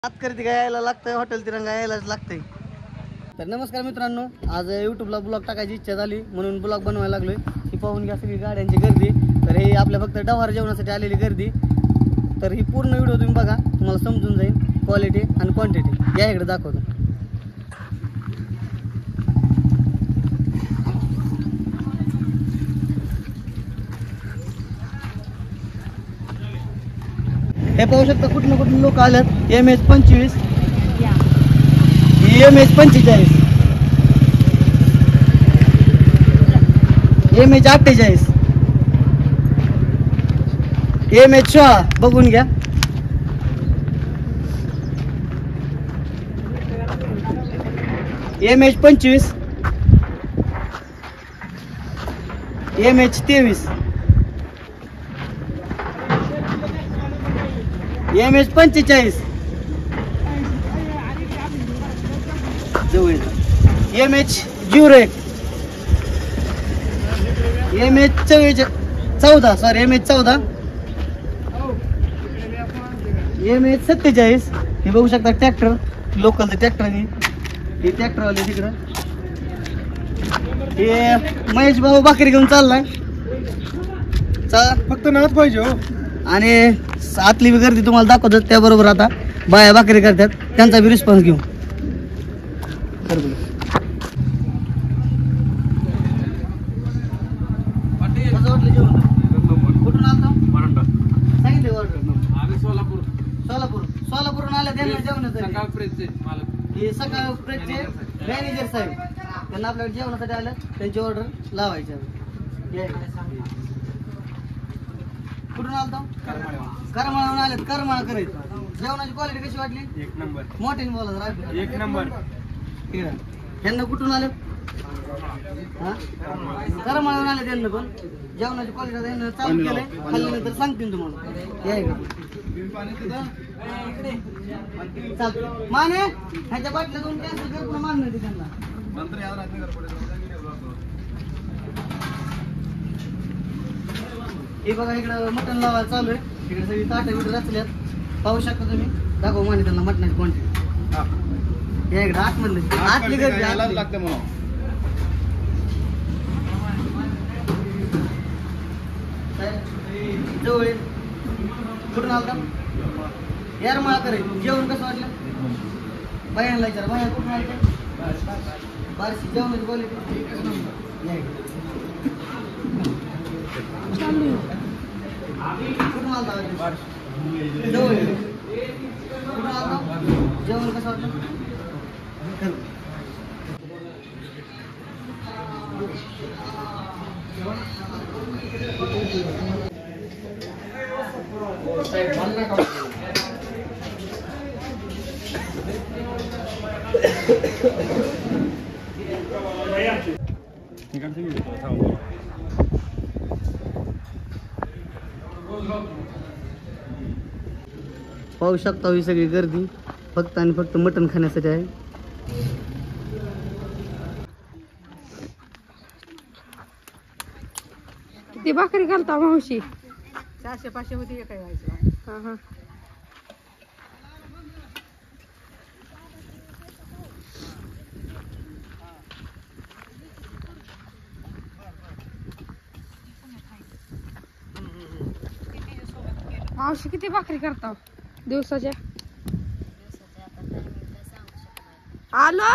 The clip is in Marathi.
करते काय यायला लागतंय, हॉटेल तिरंगा यायलाच लागतंय. तर नमस्कार मित्रांनो, आज यूट्यूबला ब्लॉग टाकायची इच्छा झाली म्हणून ब्लॉग बनवायला लागलोय. ही पाहून घ्या सगळी गाड्यांची गर्दी. तर हे आपल्या फक्त डव्हार जेवणासाठी आलेली गर्दी. तर ही पूर्ण व्हिडिओ तुम्ही बघा, तुम्हाला समजून जाईल क्वालिटी आणि क्वांटिटी. या इकडे दाखवतो. हे पाहू शकता कुठून कुठून लोक आल्यात. MH 25, MH 45, MH 48, MH 6 बघून घ्या. MH 25, MH 23, MH 45, MH 01, MH 14, sorry MH 14, MH 47. हे बघू शकता ट्रॅक्टर, लोकल ट्रॅक्टर. हे ट्रॅक्टरवाले तिकडं. हे महेश भाऊ भाकरी घेऊन चाललाय. फक्त नाच पाहिजे हो. आणि आतली बी गर्दी तुम्हाला दाखवतात. त्याबरोबर आता बाया भाकरी करतात, त्यांचा बी रिस्पॉन्स घेऊ. कुठून आलतो? सांगितले ऑर्डर. सोलापूरहून आले. त्यांना जेवणाचं हे सकाळ प्रेसचे मॅनेजर साहेब, त्यांना आपल्याकडे जेवणासाठी आलं. त्यांची ऑर्डर लावायची. कुठून आलतो? करमाळाहून आलेत. करमाळा करायचं. जेवणाची क्वालिटी कशी वाटली? एक नंबर. मोठ्याने बोला जरा. एक नंबर. त्यांना कुठून आले? करमाळाहून आले. त्यांना पण जेवणाची क्वालिटी त्यांना चालू केलंय. खाल्ल्यानंतर सांगतील तुम्हाला. या चालतं माने ह्याच्या बाटल्या दोन कॅन्सल कर. मान नाही त्यांना. हे बघा इकडं मटण लावायला चालू आहे. इकडे सगळी ताटं बिटं रचल्यात. पाहू शकता तुम्ही. दाखव माने त्यांना मटणाची क्वांटिटी. या इकडे आतमधले आतली गर्दी जवळ. कुठून आलता? येरमाळा करायचं. जेवण कसं वाटलं? बायांना विचार. बाया कुठून आलता? बारशी. जेवणाची क्वालिटी कुठून आलता? जवळ. कुठून आलता? जेवण कसं वाटलं? पाहू शकता ही सगळी गर्दी फक्त आणि फक्त मटण खाण्यासाठी आहे. किती भाकरी घालता मावशी? 400-500 होती एका व्हायचं. हा हा. मावशी किती भाकरी करता दिवसाच्या? आलो.